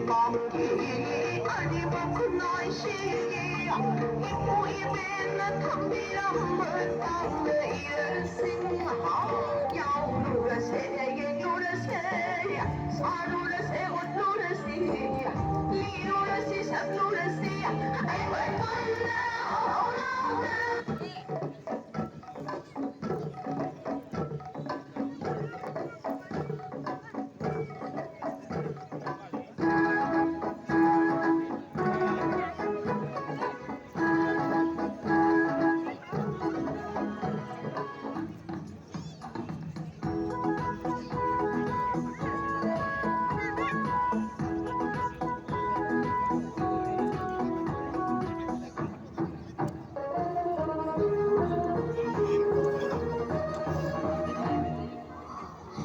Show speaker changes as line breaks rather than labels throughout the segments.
먹기 아니면 그 날씨야 이모이면 담비람을 담에 일생하 야우루라 세계 요라세야 사루라 세고 노라시야 이루라 시삽 노라시야 아이고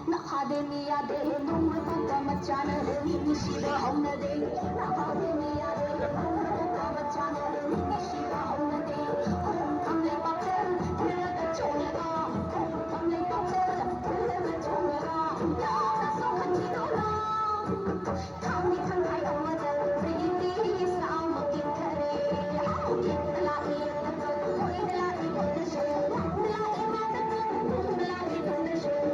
Academia de Nunca Kamachana, Shiva Homade, Academia de Nunca Kamachana, Shiva Homade, Come like Butter, Tilla Chonga, Come like Butter, Tilla Chonga, Yara Sohachinola, Tommy Tangai Omada, Pretty Sound of Kare, the Lati, the Lati on the show, the Lati on the show.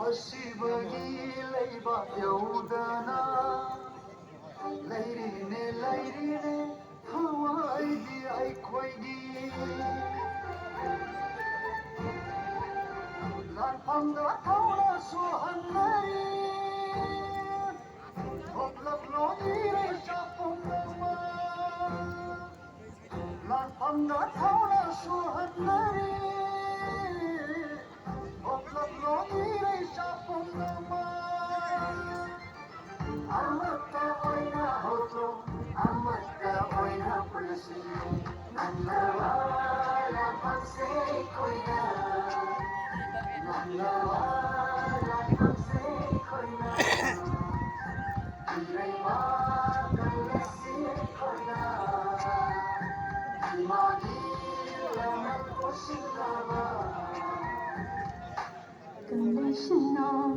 ꯑꯁꯤꯕꯒꯤ ꯂꯩꯕꯥꯛ ꯌꯧꯗꯅ ꯂꯩꯔꯤꯅꯦ ꯂꯩꯔꯤꯅꯦ ꯊꯋꯥꯏꯗꯤ ꯑꯩꯈꯣꯏꯒꯤ ꯂꯥꯟꯐꯝꯗ ꯊꯧꯅ ꯁꯨꯍꯟꯅꯔꯤ ꯊꯣꯛꯂꯛꯂꯣ ꯏꯔꯩꯆꯥ ꯄꯨꯝꯅꯃꯛ ꯂꯥꯟꯐꯝ अंगा थाउला सुहन्नरी ओक्लब लोगिरै सापुन्नमा Amata oina hoto Amata oina pulasi Nandawala pagse koina Nandawala pagse koina Andrei makalasi koina Imagi lamat ko singaba
Conditional,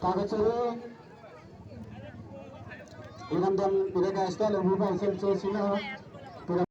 kagatsuwi iramdam iraga style ububa isel chesina